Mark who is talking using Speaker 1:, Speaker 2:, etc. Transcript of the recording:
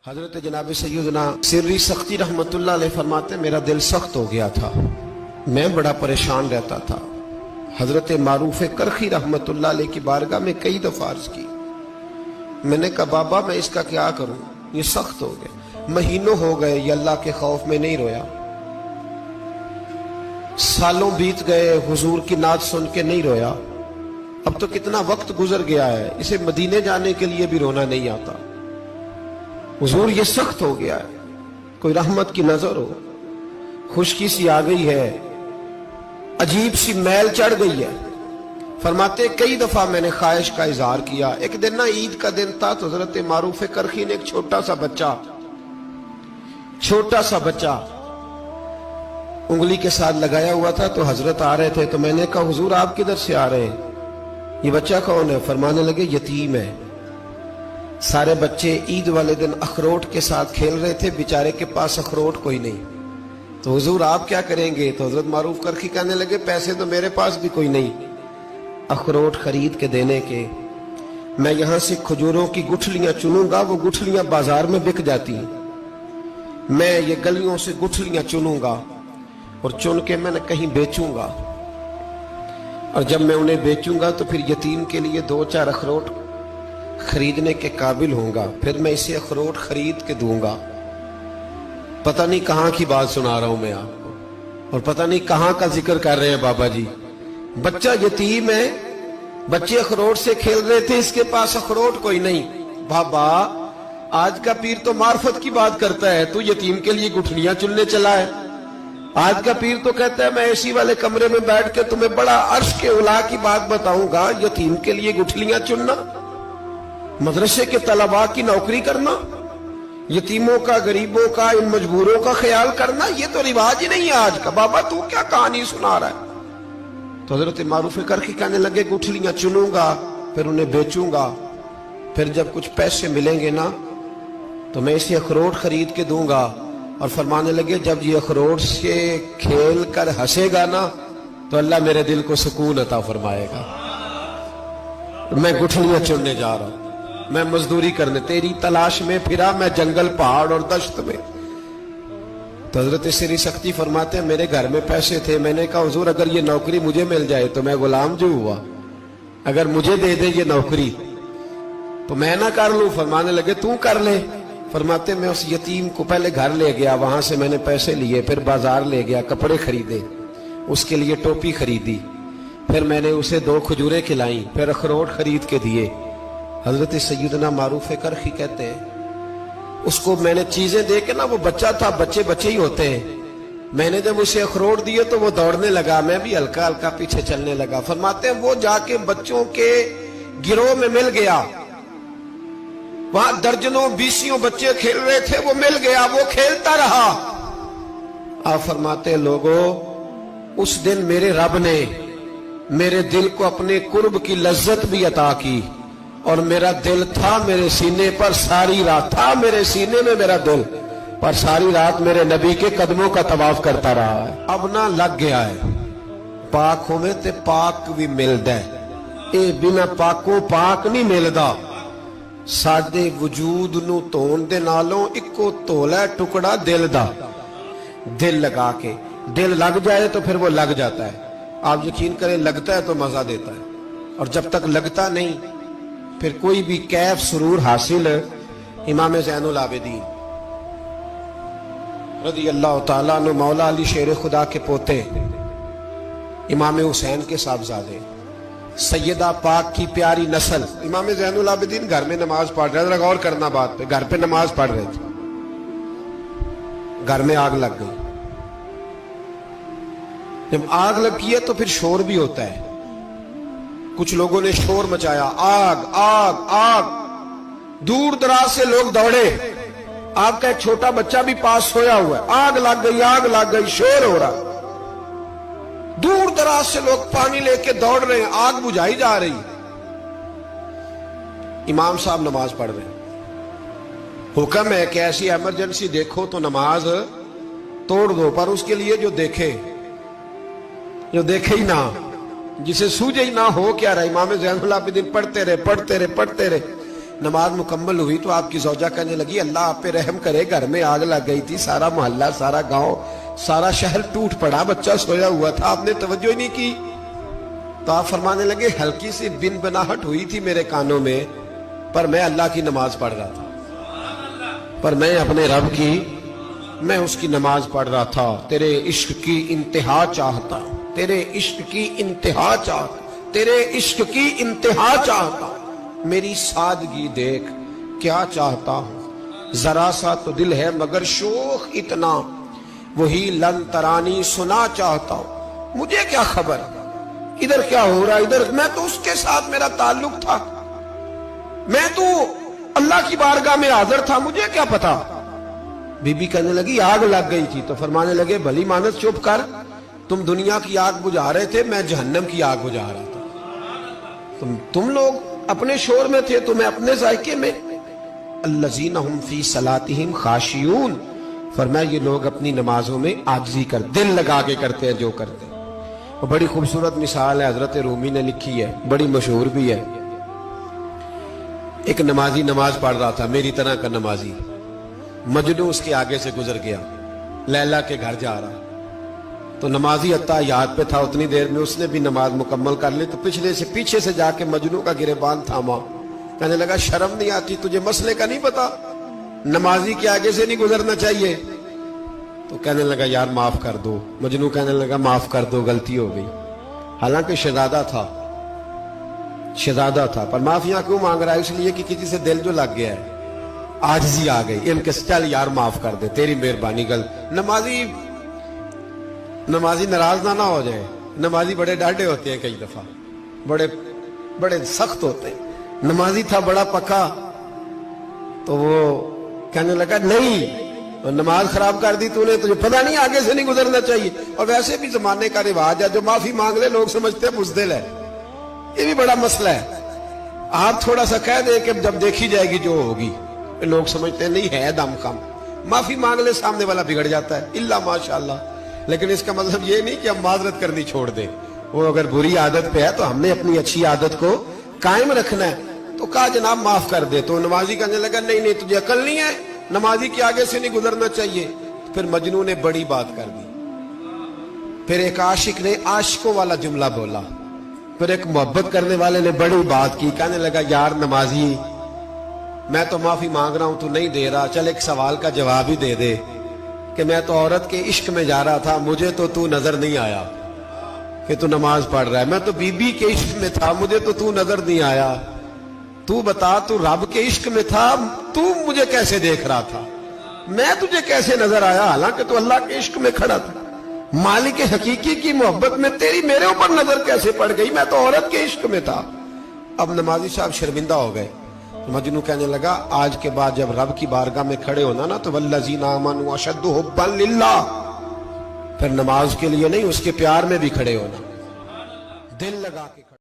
Speaker 1: حضرت جناب سیدنا سری سختی رحمت اللہ علیہ فرماتے میرا دل سخت ہو گیا تھا، میں بڑا پریشان رہتا تھا۔ حضرت معروف کرخی رحمت اللہ علیہ کی بارگاہ میں کئی دفعہ عرض کی، میں نے کہا بابا میں اس کا کیا کروں، یہ سخت ہو گئے، مہینوں ہو گئے یہ اللہ کے خوف میں نہیں رویا، سالوں بیت گئے حضور کی نعت سن کے نہیں رویا، اب تو کتنا وقت گزر گیا ہے، اسے مدینے جانے کے لیے بھی رونا نہیں آتا، حضور یہ سخت ہو گیا ہے، کوئی رحمت کی نظر ہو، خشکی سی آ گئی ہے، عجیب سی میل چڑھ گئی ہے۔ فرماتے کئی دفعہ میں نے خواہش کا اظہار کیا۔ ایک دن نا عید کا دن تھا تو حضرت معروف کرخی نے ایک چھوٹا سا بچہ انگلی کے ساتھ لگایا ہوا تھا، تو حضرت آ رہے تھے تو میں نے کہا حضور آپ کدھر سے آ رہے ہیں، یہ بچہ کون ہے؟ فرمانے لگے یتیم ہے۔ سارے بچے عید والے دن اخروٹ کے ساتھ کھیل رہے تھے، بیچارے کے پاس اخروٹ کوئی نہیں، تو حضور آپ کیا کریں گے؟ تو حضرت معروف کرخی کہنے لگے پیسے تو میرے پاس بھی کوئی نہیں اخروٹ خرید کے دینے کے، میں یہاں سے کھجوروں کی گٹھلیاں چنوں گا، وہ گٹھلیاں بازار میں بک جاتی ہیں، میں یہ گلیوں سے گٹھلیاں چنوں گا اور چن کے میں نے کہیں بیچوں گا، اور جب میں انہیں بیچوں گا تو پھر یتیم کے لیے 2-4 اخروٹ خریدنے کے قابل ہوں گا، پھر میں اسے اخروٹ خرید کے دوں گا۔ پتہ نہیں کہاں کی بات سنا رہا ہوں میں آپ کو، اور پتہ نہیں کہاں کا ذکر کر رہے ہیں بابا جی۔ بچہ یتیم ہے، بچے اخروٹ سے کھیل رہے تھے، اس کے پاس اخروٹ کوئی نہیں۔ بابا آج کا پیر تو معرفت کی بات کرتا ہے، تو یتیم کے لیے گٹھلیاں چننے چلا ہے۔ آج کا پیر تو کہتا ہے میں اسی والے کمرے میں بیٹھ کے تمہیں بڑا عرش کے اعلیٰ کی بات بتاؤں گا، یتیم کے لیے گٹھلیاں چننا، مدرسے کے طلباء کی نوکری کرنا، یتیموں کا، غریبوں کا، ان مجبوروں کا خیال کرنا، یہ تو رواج ہی نہیں ہے آج کا۔ بابا تو کیا کہانی سنا رہا ہے؟ تو حضرت معروف کرخی کہنے لگے گٹھلیاں چنوں گا، پھر انہیں بیچوں گا، پھر جب کچھ پیسے ملیں گے نا تو میں اسے اخروٹ خرید کے دوں گا، اور فرمانے لگے جب یہ اخروٹ سے کھیل کر ہنسے گا نا تو اللہ میرے دل کو سکون عطا فرمائے گا۔ میں گٹھلیاں چننے جا رہا ہوں، میں مزدوری کرنے، تیری تلاش میں پھرا میں جنگل پہاڑ اور دشت میں۔ تو حضرت سری سختی فرماتے ہیں میرے گھر میں پیسے تھے، میں نے کہا حضور اگر یہ نوکری مجھے مل جائے تو میں غلام جو ہوا، اگر مجھے دے دے یہ نوکری تو میں نہ کر لوں؟ فرمانے لگے تو کر لے۔ فرماتے میں اس یتیم کو پہلے گھر لے گیا، وہاں سے میں نے پیسے لیے، پھر بازار لے گیا، کپڑے خریدے، اس کے لیے ٹوپی خریدی، پھر میں نے اسے 2 کھجوریں کھلائیں، پھر اخروٹ خرید کے دیے۔ حضرت سیدنا معروف کرخی کہتے ہیں اس کو میں نے چیزیں دے کے نا، وہ بچہ تھا، بچے ہی ہوتے ہیں، میں نے جب اسے اخروٹ دیے تو وہ دوڑنے لگا، میں بھی ہلکا ہلکا پیچھے چلنے لگا۔ فرماتے ہیں وہ جا کے بچوں کے گروہ میں مل گیا، وہاں درجنوں 20 بچے کھیل رہے تھے، وہ مل گیا، وہ کھیلتا رہا۔ آپ فرماتے ہیں لوگوں اس دن میرے رب نے میرے دل کو اپنے قرب کی لذت بھی عطا کی، اور میرا دل تھا میرے سینے پر ساری رات، تھا میرے سینے میں میرا دل، پر ساری رات میرے نبی کے قدموں کا طواف کرتا رہا ہے۔ اب نہ لگ گیا ہے، پاک ہوئے تے پاک بھی ملدا ہے، اے بنا پاکوں پاک نہیں ملدا۔ ساڈے وجود نو دھون دے نالوں اکو تولا ٹکڑا دل دا، دل لگا کے، دل لگ جائے تو پھر وہ لگ جاتا ہے۔ آپ یقین کریں لگتا ہے تو مزہ دیتا ہے، اور جب تک لگتا نہیں پھر کوئی بھی کیف سرور حاصل۔ امام زین العابدین رضی اللہ تعالیٰ عنہ مولا علی شیر خدا کے پوتے، امام حسین کے صاحبزادے، سیدہ پاک کی پیاری نسل، امام زین العابدین گھر میں نماز پڑھ رہے تھے، غور کرنا بات پہ، گھر پہ نماز پڑھ رہے تھے، گھر میں آگ لگ گئی۔ جب آگ لگی ہے تو پھر شور بھی ہوتا ہے، کچھ لوگوں نے شور مچایا، آگ آگ آگ، دور دراز سے لوگ دوڑے، آپ کا ایک چھوٹا بچہ بھی پاس سویا ہوا ہے، آگ لگ گئی، شور ہو رہا، دور دراز سے لوگ پانی لے کے دوڑ رہے ہیں، آگ بجھائی جا رہی، امام صاحب نماز پڑھ رہے ہیں۔ حکم ہے کہ ایسی ایمرجنسی دیکھو تو نماز توڑ دو، پر اس کے لیے جو دیکھے ہی نہ، جسے سوجے ہی نہ ہو کیا رہا۔ امام زین العابدین پڑھتے رہے، نماز مکمل ہوئی تو آپ کی زوجہ کہنے لگی اللہ آپ پہ رحم کرے، گھر میں آگ لگ گئی تھی، سارا محلہ، سارا گاؤں، سارا شہر ٹوٹ پڑا، بچہ سویا ہوا تھا، آپ نے توجہ ہی نہیں کی۔ تو آپ فرمانے لگے ہلکی سی بن بناہٹ ہوئی تھی میرے کانوں میں، پر میں اللہ کی نماز پڑھ رہا تھا، پر میں اپنے رب کی، میں اس کی نماز پڑھ رہا تھا، تیرے عشق کی انتہا چاہتا، تیرے عشق کی انتہا چاہتا، تیرے عشق کی انتہا چاہتا، میری سادگی دیکھ کیا چاہتا ہوں، ذرا سا تو دل ہے مگر شوخ اتنا، وہی لن ترانی سنا چاہتا ہوں، مجھے کیا خبر ادھر کیا ہو رہا، ادھر میں تو اس کے ساتھ میرا تعلق تھا، میں تو اللہ کی بارگاہ میں حاضر تھا، مجھے کیا پتا۔ بی بی کہنے لگی آگ لگ گئی تھی، تو فرمانے لگے بھلی مانس چپ کر، تم دنیا کی آگ بجھا رہے تھے، میں جہنم کی آگ بجھا رہا تھا، تم لوگ اپنے شور میں تھے تو میں اپنے ذائقے میں۔ الذین ہم فی صلاتہم خاشعون، فرمایا یہ لوگ اپنی نمازوں میں عاجزی کر، دل لگا کے کرتے ہیں جو کرتے ہیں۔ وہ بڑی خوبصورت مثال ہے، حضرت رومی نے لکھی ہے، بڑی مشہور بھی ہے۔ ایک نمازی نماز پڑھ رہا تھا، میری طرح کا نمازی، مجنو اس کے آگے سے گزر گیا، لیلا کے گھر جا رہا، تو نمازی اتحیات پہ تھا، اتنی دیر میں اس نے بھی نماز مکمل کر لی، تو پیچھے سے جا کے مجنو کا گریبان تھاما، کہنے لگا شرم نہیں آتی تجھے، مسئلے کا نہیں پتا، نمازی کے آگے سے نہیں گزرنا چاہیے؟ تو کہنے لگا یار معاف کر دو، مجنو کہنے لگا معاف کر دو، غلطی ہو گئی، حالانکہ شہزادہ تھا، پر معافیاں کیوں مانگ رہا ہے؟ اس لیے کہ کسی سے دل جو لگ گیا ہے، عاجزی آ گئی، ان کے چل یار معاف کر دے، تیری مہربانی، نمازی ناراض نہ ہو جائے، نمازی بڑے ڈاڈے ہوتے ہیں، کئی دفعہ بڑے سخت ہوتے ہیں، نمازی تھا بڑا پکا، تو وہ کہنے لگا نہیں، نماز خراب کر دی تو نے، تجھے پتہ نہیں آگے سے نہیں گزرنا چاہیے، اور ویسے بھی زمانے کا رواج ہے، جو معافی مانگ لے لوگ سمجھتے ہیں بزدل ہے، یہ بھی بڑا مسئلہ ہے۔ آپ تھوڑا سا کہہ دیں کہ جب دیکھی جائے گی جو ہوگی، لوگ سمجھتے ہیں نہیں ہے دم کم، معافی مانگ لے سامنے والا بگڑ جاتا ہے، الا ماشاءاللہ، لیکن اس کا مطلب یہ نہیں کہ ہم معذرت کرنی چھوڑ دیں، وہ اگر بری عادت پہ ہے تو ہم نے اپنی اچھی عادت کو قائم رکھنا ہے۔ تو کہا جناب معاف کر دے، تو نمازی کہنے لگا نہیں تجھے عقل نہیں ہے، نمازی کے آگے سے نہیں گزرنا چاہیے۔ پھر مجنون نے بڑی بات کر دی، پھر ایک عاشق نے عاشقوں والا جملہ بولا، پھر ایک محبت کرنے والے نے بڑی بات کی، کہنے لگا یار نمازی میں تو معافی مانگ رہا ہوں تو نہیں دے رہا، چل ایک سوال کا جواب ہی دے دے کہ میں تو عورت کے عشق میں جا رہا تھا، مجھے تو نظر نہیں آیا کہ تو نماز پڑھ رہا ہے، میں تو بی بی کے عشق میں تھا، مجھے تو نظر نہیں آیا، تو بتا تو رب کے عشق میں تھا، تو مجھے کیسے دیکھ رہا تھا، میں تجھے کیسے نظر آیا، حالانکہ تو اللہ کے عشق میں کھڑا تھا، مالک حقیقی کی محبت میں تیری میرے اوپر نظر کیسے پڑ گئی، میں تو عورت کے عشق میں تھا۔ اب نمازی صاحب شرمندہ ہو گئے۔ مجنو کہنے لگا آج کے بعد جب رب کی بارگاہ میں کھڑے ہونا نا تو والذین آمنوا اشد حبا للہ، پھر نماز کے لیے نہیں، اس کے پیار میں بھی کھڑے ہونا، دل لگا کے کھڑے